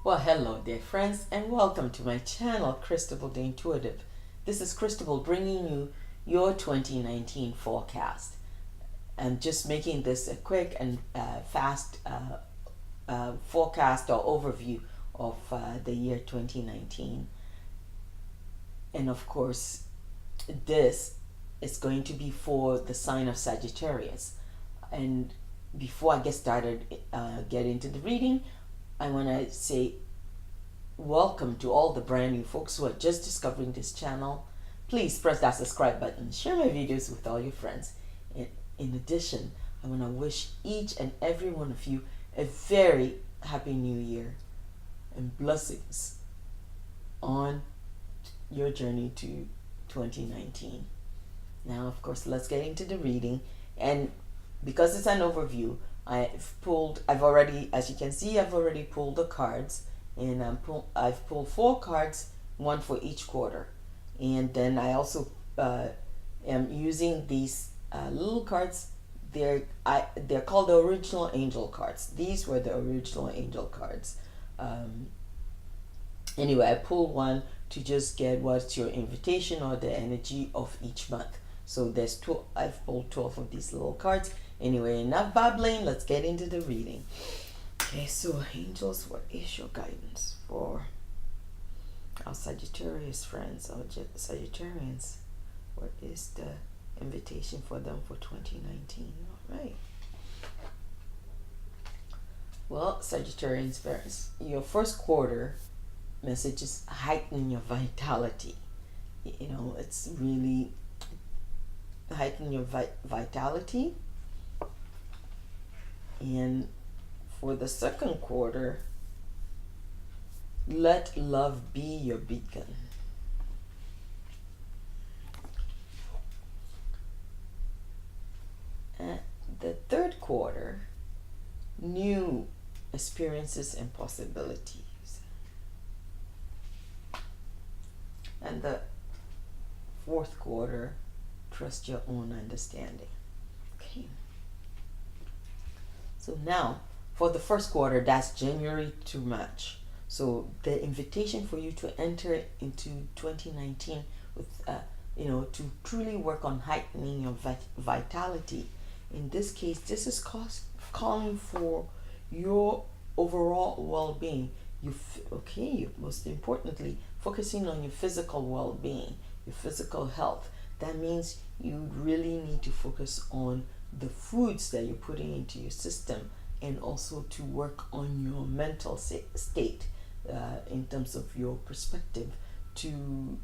Well, hello dear friends, and welcome to my channel, Cristabelle the Intuitive. This is Cristabelle bringing you your 2019 forecast. I'm just making this a quick and fast forecast or overview of the year 2019. And of course, this is going to be for the sign of Sagittarius. And before I get started, get into the reading, I want to say welcome to all the brand new folks who are just discovering this channel. Please press that subscribe button, share my videos with all your friends. In addition, I want to wish each and every one of you a very happy new year and blessings on your journey to 2019. Now, of course, let's get into the reading. And because it's an overview, as you can see, I've already pulled the cards, and I've pulled 4 cards, one for each quarter. And then I also am using these little cards. They're called the original angel cards. These were the original angel cards. Anyway, I pulled one to just get what's your invitation or the energy of each month. So there's 2. I've pulled 12 of these little cards. Anyway, enough babbling. Let's get into the reading. Okay, so angels, what is your guidance for our Sagittarius friends, our Sagittarians? What is the invitation for them for 2019? All right. Well, Sagittarians friends, your first quarter message is heighten your vitality. You know, it's really heighten your vitality. And for the second quarter, let love be your beacon. And the third quarter, new experiences and possibilities. And the fourth quarter, trust your own understanding. Okay. So now, for the first quarter, that's January to March. So the invitation for you to enter into 2019 with, to truly work on heightening your vitality. In this case, this is calling for your overall well-being. Most importantly, focusing on your physical well-being, your physical health. That means you really need to focus on the foods that you're putting into your system, and also to work on your mental state in terms of your perspective, to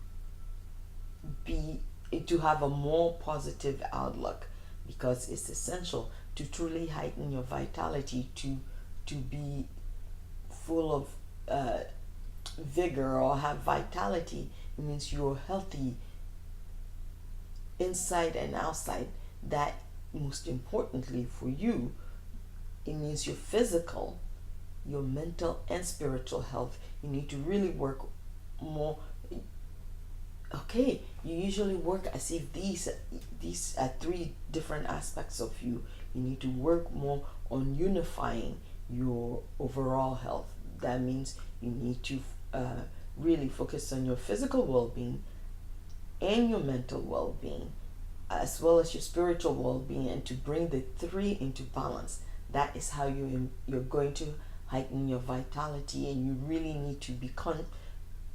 have a more positive outlook, because it's essential to truly heighten your vitality, to be full of vigor or have vitality. It means you're healthy inside and outside. That, most importantly for you, it means your physical, your mental, and spiritual health. You need to really work more. Okay, you usually work as if these are 3 different aspects of you. You need to work more on unifying your overall health. That means you need to really focus on your physical well-being and your mental well-being, as well as your spiritual well-being, and to bring the 3 into balance. That is how you're going to heighten your vitality. And you really need to be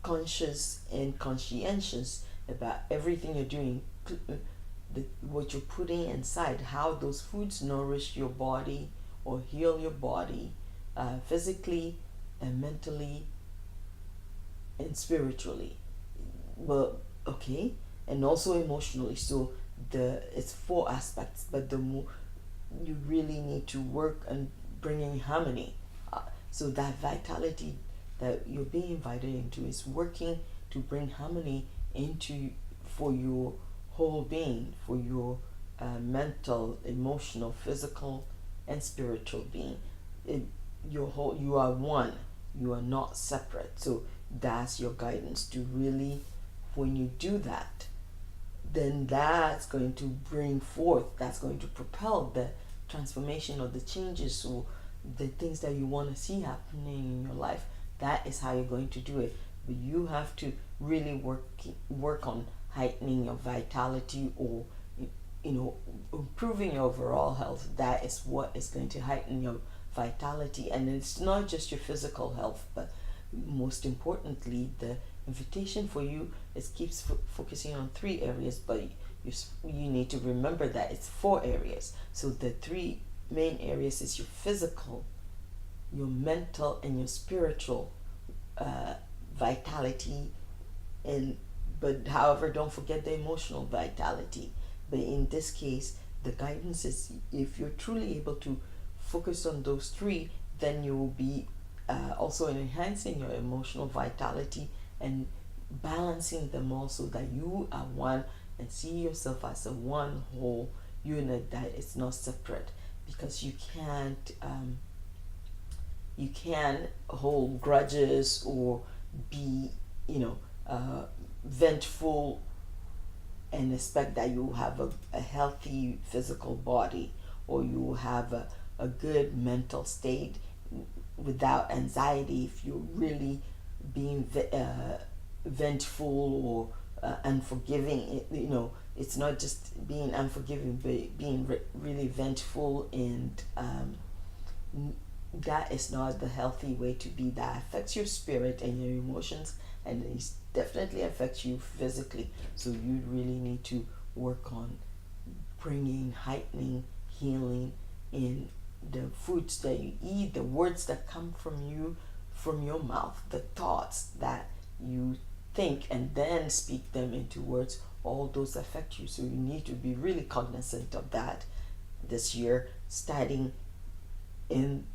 conscious and conscientious about everything you're doing, what you're putting inside, how those foods nourish your body or heal your body, physically and mentally and spiritually. Well, okay, and also emotionally. So it's 4 aspects, but the more you really need to work on bringing harmony. So that vitality that you're being invited into is working to bring harmony for your whole being, for your mental, emotional, physical, and spiritual being. You are one. You are not separate. So that's your guidance to really, when you do that, then that's going to that's going to propel the transformation or the changes or the things that you want to see happening in your life. that is how you're going to do it. But you have to really work on heightening your vitality, or improving your overall health. That is what is going to heighten your vitality. And it's not just your physical health, but most importantly, the invitation for you is keeps focusing on 3 areas, but you need to remember that it's 4 areas. So the 3 main areas is your physical, your mental, and your spiritual vitality. But however, don't forget the emotional vitality. But in this case, the guidance is, if you're truly able to focus on those 3, then you will be also enhancing your emotional vitality and balancing them all, so that you are one and see yourself as a one whole unit that is not separate. Because you can't hold grudges or be vengeful and expect that you have a healthy physical body, or you have a good mental state without anxiety. If you're really being vengeful or unforgiving, it's not just being unforgiving, but being really vengeful, and that is not the healthy way to be. That affects your spirit and your emotions, and it definitely affects you physically. So you really need to work on bringing heightening, healing in the foods that you eat, the words that come from you, from your mouth, the thoughts that you think and then speak them into words. All those affect you. So you need to be really cognizant of that this year, starting in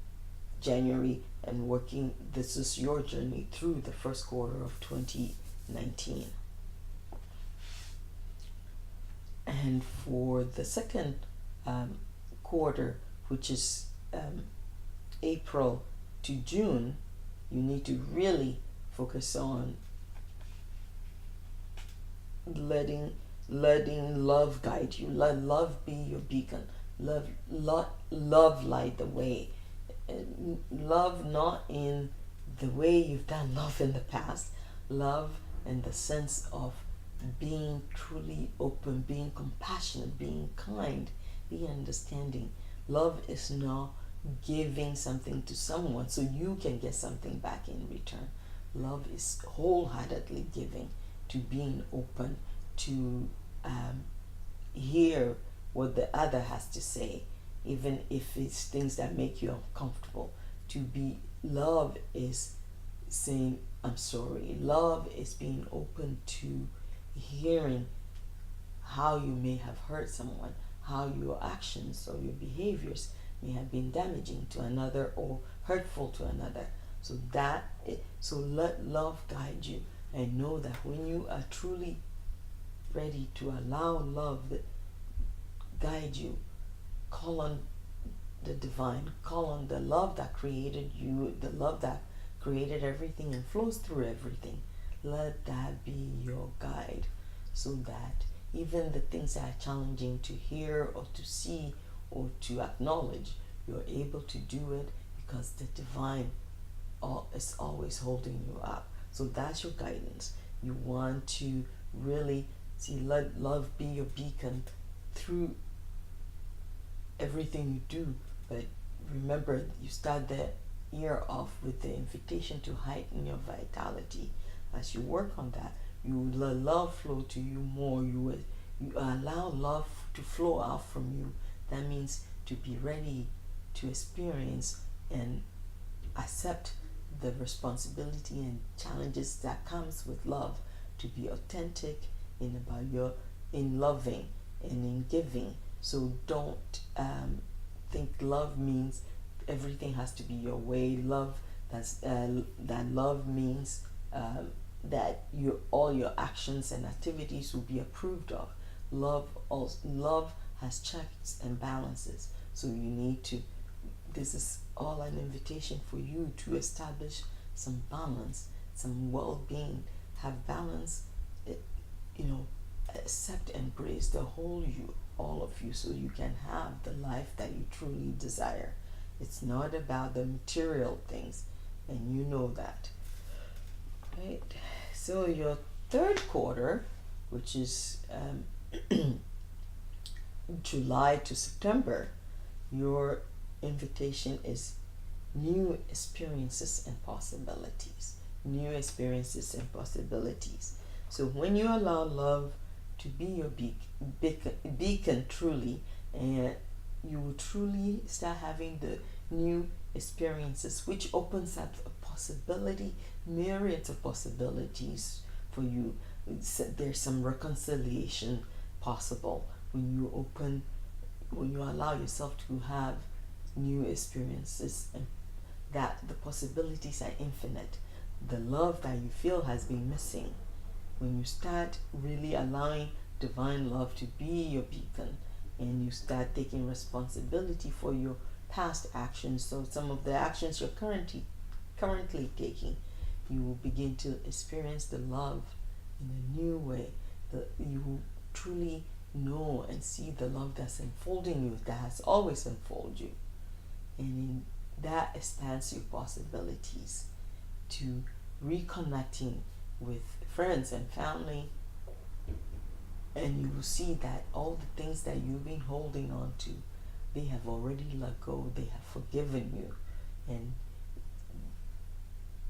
January and working. This is your journey through the first quarter of 2019. And for the second quarter, which is April to June, you need to really focus on letting love guide you. Let love be your beacon. Love light the way. Love not in the way you've done love in the past. Love in the sense of being truly open, being compassionate, being kind, being understanding. Love is not giving something to someone so you can get something back in return. Love is wholeheartedly giving, to being open to hear what the other has to say, even if it's things that make you uncomfortable. To be love is saying I'm sorry. Love is being open to hearing how you may have hurt someone, how your actions or your behaviors may have been damaging to another or hurtful to another. So let love guide you, and know that when you are truly ready to allow love that guide you, call on the divine, call on the love that created you, the love that created everything and flows through everything. Let that be your guide, so that even the things that are challenging to hear or to see or to acknowledge, you're able to do it, because the divine is always holding you up. So that's your guidance. You want to really let love be your beacon through everything you do. But remember, you start the year off with the invitation to heighten your vitality. As you work on that, you let love flow to you more. You allow love to flow out from you. That means to be ready to experience and accept the responsibility and challenges that comes with love. To be authentic in loving and in giving. So don't think love means everything has to be your way. That love means that all your actions and activities will be approved of. Love has checks and balances. So you need to. This is all an invitation for you to establish some balance, some well-being. Have balance. Accept, embrace the whole you, all of you, so you can have the life that you truly desire. It's not about the material things, and you know that. So your third quarter, which is July to September, your invitation is new experiences and possibilities. New experiences and possibilities. So when you allow love to be your beacon truly, and you will truly start having the new experiences, which opens up a possibility, myriads of possibilities for you. There's some reconciliation possible when you allow yourself to have new experiences, and that the possibilities are infinite. The love that you feel has been missing, when you start really allowing divine love to be your beacon, and you start taking responsibility for your past actions, so some of the actions you're currently taking, you will begin to experience the love in a new way. You will truly know and see the love that's unfolding you, that has always unfolded you, and in that expands your possibilities to reconnecting with friends and family, and you will see that all the things that you've been holding on to, they have already let go, they have forgiven you,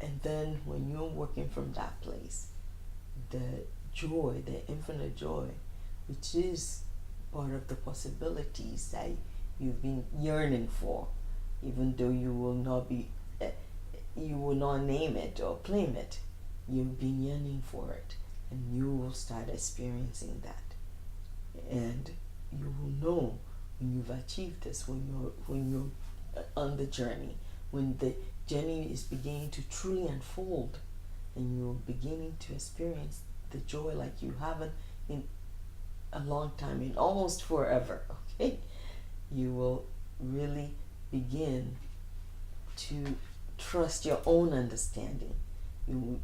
and then when you're working from that place, the joy, the infinite joy, which is part of the possibilities that you've been yearning for, even though you will not name it or claim it, you've been yearning for it, and you will start experiencing that, and you will know when you've achieved this, when you're on the journey, when the journey is beginning to truly unfold, and you're beginning to experience the joy like you haven't in a long time, in almost forever. Okay, you will really begin to trust your own understanding. You will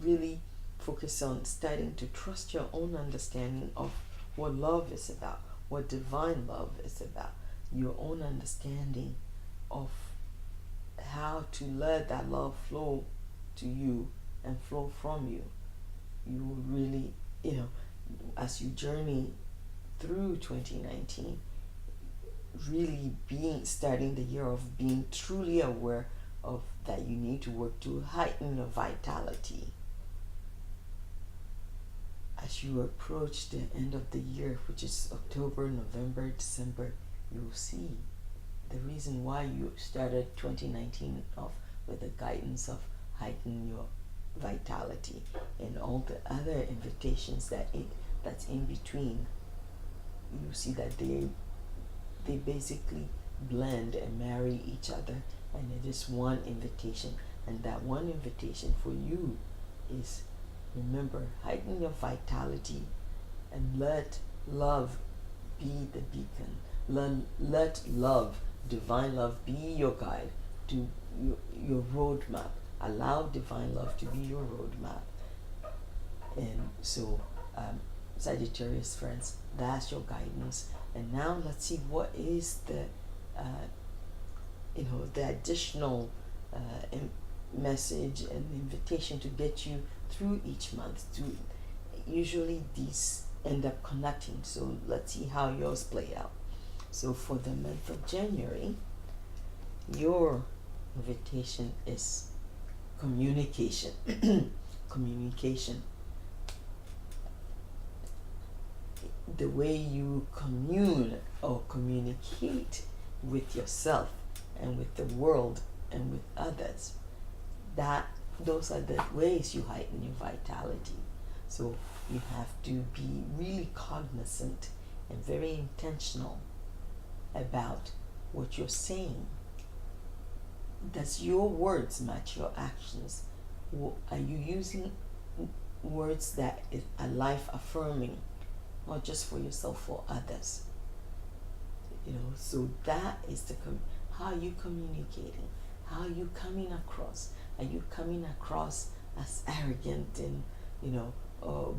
really focus on starting to trust your own understanding of what love is about, what divine love is about, your own understanding of how to let that love flow to you and flow from you. You will really, as you journey through 2019, really starting the year of being truly aware of that you need to work to heighten your vitality. As you approach the end of the year, which is October, November, December, you'll see the reason why you started 2019 off with the guidance of heighten your vitality, and all the other invitations that's in between. You see that they basically blend and marry each other, and it is one invitation. And that one invitation for you is, remember, heighten your vitality and let love be the beacon. Let love, divine love, be your guide, to your roadmap. Allow divine love to be your roadmap. And so, Sagittarius friends, that's your guidance. And now let's see what is the additional message and invitation to get you through each month. Usually these end up connecting. So let's see how yours play out. So for the month of January, your invitation is communication. Communication. The way you commune or communicate with yourself and with the world and with others, those are the ways you heighten your vitality. So you have to be really cognizant and very intentional about what you're saying. Does your words match your actions? Are you using words that are life affirming, not just for yourself, for others? So that is how are you communicating? How are you coming across? Are you coming across as arrogant and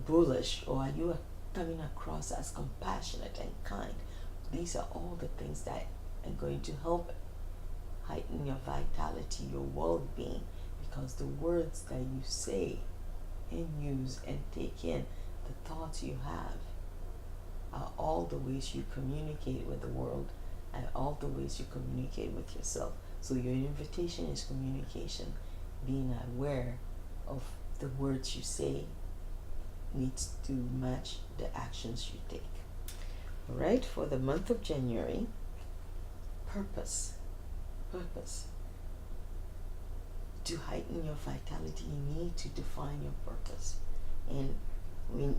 bullish, or are you coming across as compassionate and kind? These are all the things that are going to help heighten your vitality, your well-being, because the words that you say and use and take in the thoughts you have are all the ways you communicate with the world and all the ways you communicate with yourself. So your invitation is communication. Being aware of the words you say needs to match the actions you take. All right, for the month of January, purpose. Purpose. To heighten your vitality, you need to define your purpose. And when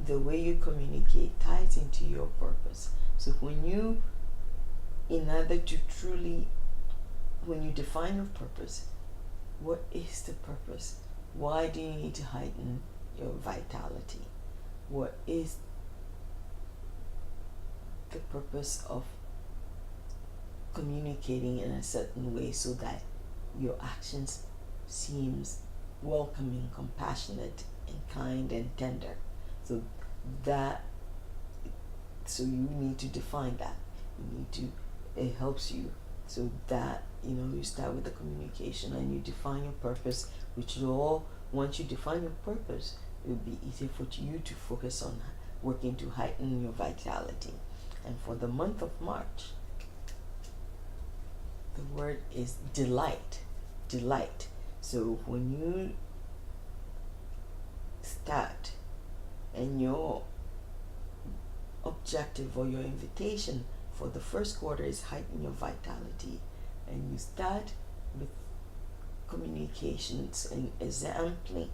the way you communicate ties into your purpose. So when you define your purpose, what is the purpose? Why do you need to heighten your vitality? What is the purpose of communicating in a certain way so that your actions seems welcoming, compassionate, and kind and tender? So you need to define that. It helps you so that you start with the communication and you define your purpose, which once you define your purpose, it will be easier for you to focus on working to heighten your vitality. And for the month of March, the word is delight. Delight. So when you start and your objective or your invitation for the first quarter is heighten your vitality, and you start with communications and examining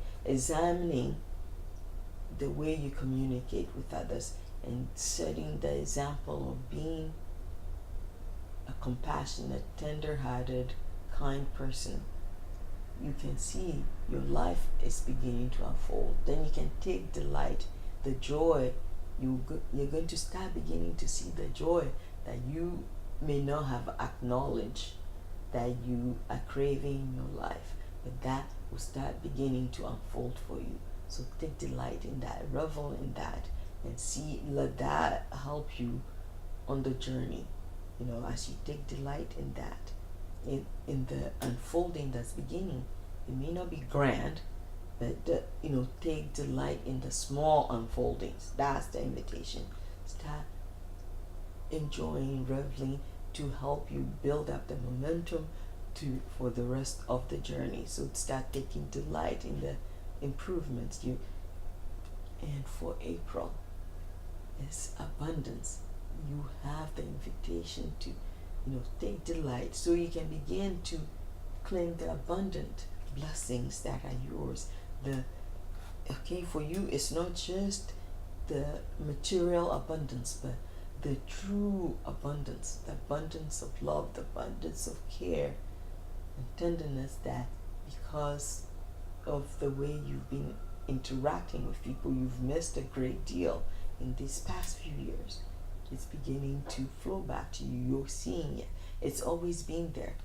the way you communicate with others and setting the example of being a compassionate, tender-hearted, kind person, you can see your life is beginning to unfold. Then you can take delight, the joy. You're going to start beginning to see the joy that you may not have acknowledged that you are craving in your life, but that will start beginning to unfold for you. So take delight in that, revel in that, and let that help you on the journey. As you take delight in that, in the unfolding that's beginning. It may not be grand, but take delight in the small unfoldings. That's the invitation. Start enjoying, reveling, to help you build up the momentum for the rest of the journey. So start taking delight in the improvements and for April, it's abundance. You have the invitation to take delight so you can begin to claim the abundant blessings that are yours. For you, it's not just the material abundance, but the true abundance, the abundance of love, the abundance of care and tenderness, that because of the way you've been interacting with people, you've missed a great deal in these past few years. It's beginning to flow back to you. You're seeing it. It's always been there.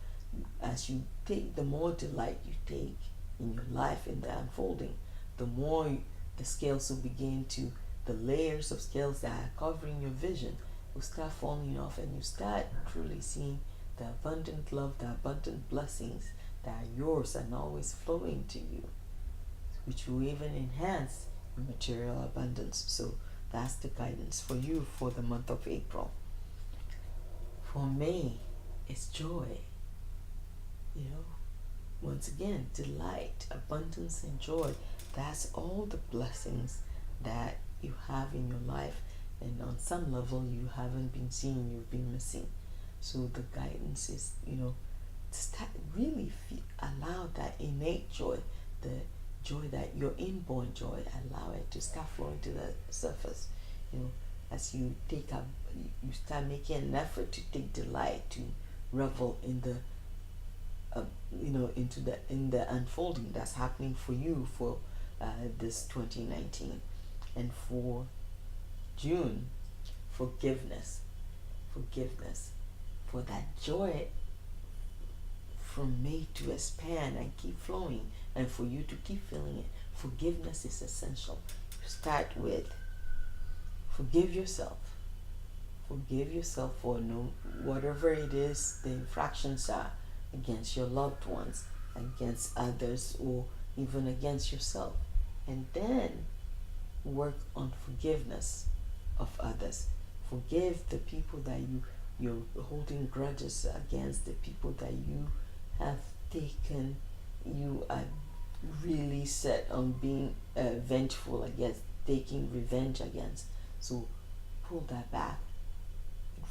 As you take, the more delight you take in your life, in the unfolding, the more the scales will begin to, the layers of scales that are covering your vision will start falling off, and you start truly seeing the abundant love, the abundant blessings that are yours and always flowing to you, which will even enhance your material abundance. So that's the guidance for you for the month of April. For May, it's joy. Once again, delight, abundance, and joy. That's all the blessings that you have in your life, and on some level you haven't been seeing, you've been missing. So the guidance is, start really allow that innate joy, the joy, that your inborn joy, allow it to start flowing to the surface. As you you start making an effort to take delight, to revel in the in the unfolding that's happening for you for this 2019. And for June, forgiveness for that joy from May to expand and keep flowing, and for you to keep feeling it. Forgiveness is essential. Start with forgive yourself for whatever it is the infractions are against your loved ones, against others, or even against yourself. and then work on forgiveness of others. Forgive the people that you're holding grudges against, the people that you have taken, you are really set on being vengeful against, taking revenge against. So pull that back.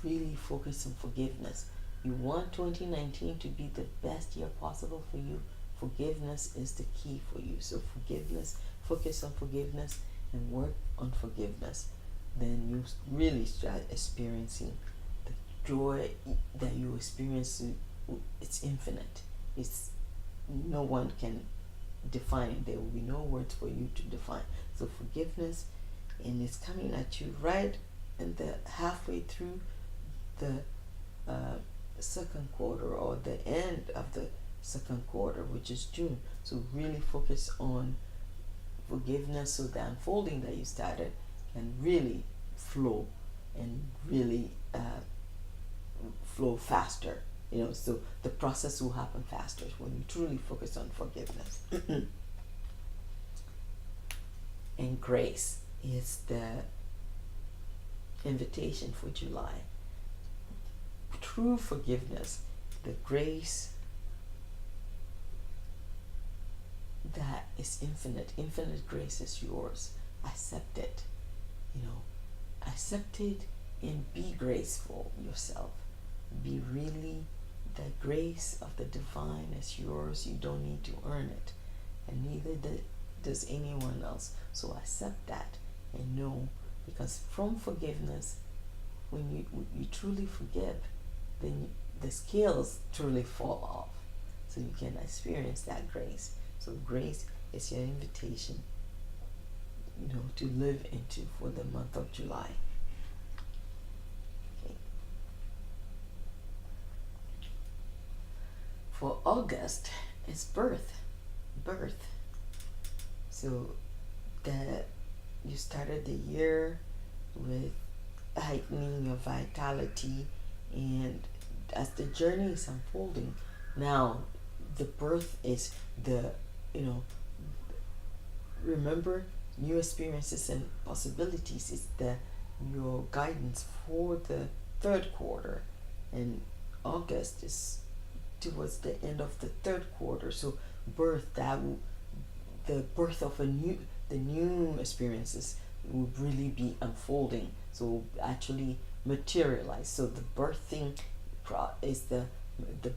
Really focus on forgiveness. You want 2019 to be the best year possible for you. Forgiveness is the key for you. So forgiveness, focus on forgiveness and work on forgiveness. Then you really start experiencing the joy that you experience. It's infinite. It's no one can define it. There will be no words for you to define. So forgiveness, and it's coming at you right in the halfway through the second quarter, or the end of the second quarter, which is June. So really focus on forgiveness, so the unfolding that you started can really flow and really flow faster. So the process will happen faster when you truly focus on forgiveness. And grace is the invitation for July. True forgiveness, the grace that is infinite grace is yours. Accept it. Accept it and be graceful yourself. Be really, the grace of the divine is yours. You don't need to earn it, and neither does anyone else. So accept that and know, because from forgiveness, when you truly forgive, then the scales truly fall off, so you can experience that grace. So grace is your invitation, to live into for the month of July. Okay. For August, it's birth. So you started the year with heightening your vitality, and as the journey is unfolding, now the birth is remember, new experiences and possibilities is your guidance for the third quarter, and August is towards the end of the third quarter. So the birth of the new experiences will really be unfolding, so actually materialize. So the birthing is the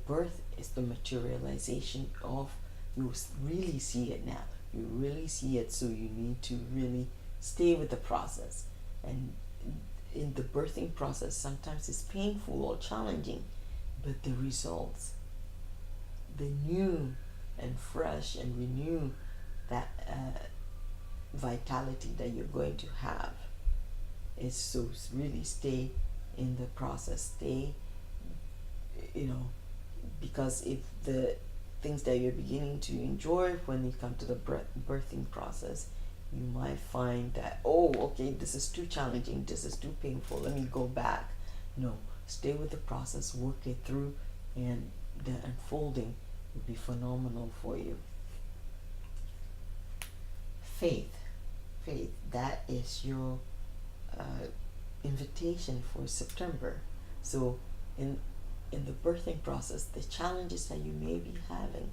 birth is the materialization of, you really see it now. You really see it, so you need to really stay with the process. And in the birthing process, sometimes it's painful or challenging, but the results, the new and fresh and renew that vitality that you're going to have is, so really stay in the process. Stay, because if the things that you're beginning to enjoy, when you come to the birthing process, you might find that, okay, this is too challenging, this is too painful, let me go back. No, stay with the process, work it through, and the unfolding will be phenomenal for you. Faith, that is your invitation for September. So in the birthing process, the challenges that you may be having,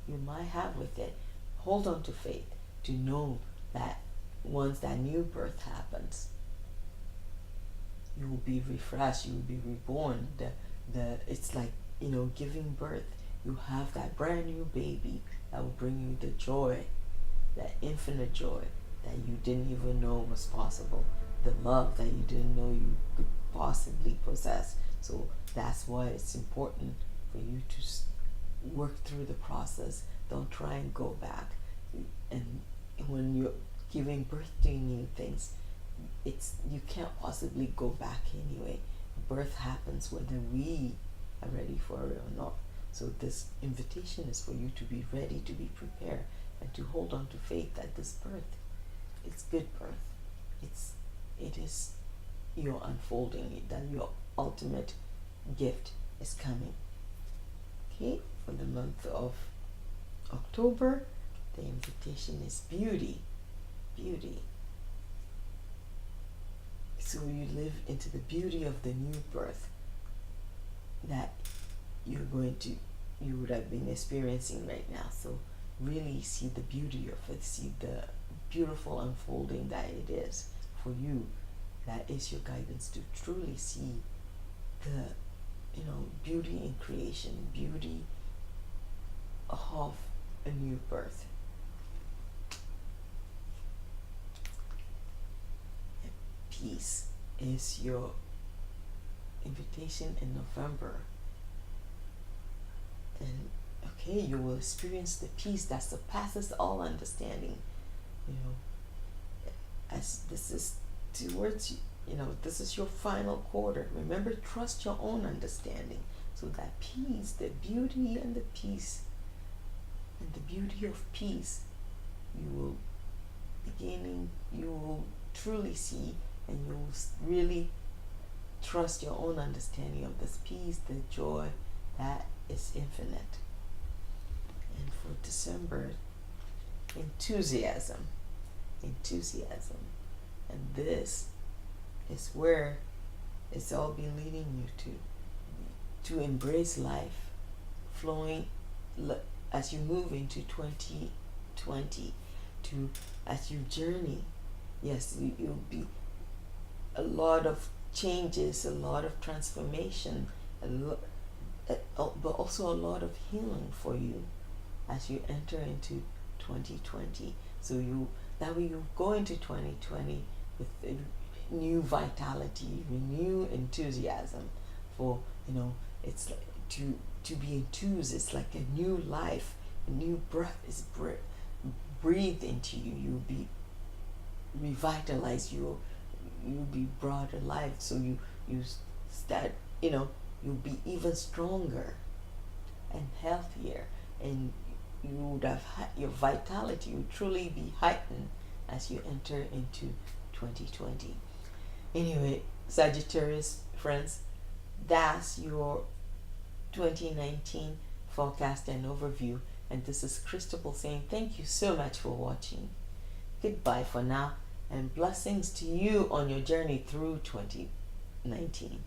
you might have with it, hold on to faith to know that once that new birth happens, you will be refreshed, you will be reborn. It's like, giving birth. You have that brand new baby that will bring you the joy, that infinite joy that you didn't even know was possible, the love that you didn't know you could possibly possess. So that's why it's important for you to work through the process. Don't try and go back. And when you're giving birth to new things, you can't possibly go back anyway. Birth happens whether we are ready for it or not. So this invitation is for you to be ready, to be prepared, and to hold on to faith that this birth, it's good birth. It is your unfolding, that your ultimate gift is coming. Okay, for the month of October, the invitation is beauty. beauty. So you live into the beauty of the new birth that you would have been experiencing right now. So really see the beauty of it, see the beautiful unfolding that it is for you. That is your guidance to truly see the beauty in creation, beauty of a new birth. Peace is your invitation in November. And okay, you will experience the peace that surpasses all understanding. As this is towards this is your final quarter. Remember, trust your own understanding. So that peace, the beauty and the peace, and the beauty of peace, you will truly see, and you will really trust your own understanding of this peace, the joy that is infinite. And for December, enthusiasm. And this is where it's all been leading you to embrace life, flowing as you move into 2020, as you journey. Yes, you'll be a lot of changes, a lot of transformation, but also a lot of healing for you as you enter into 2020. So that way you go into 2020 with new vitality, renewed enthusiasm for, it's like to be enthused. It's like a new life, a new breath is breathed into you. You'll be revitalized. You'll be brought alive. So you start, you'll be even stronger and healthier, and you would have your vitality would truly be heightened as you enter into 2020. Anyway, Sagittarius friends, that's your 2019 forecast and overview. And this is Cristabelle saying thank you so much for watching. Goodbye for now, and blessings to you on your journey through 2019.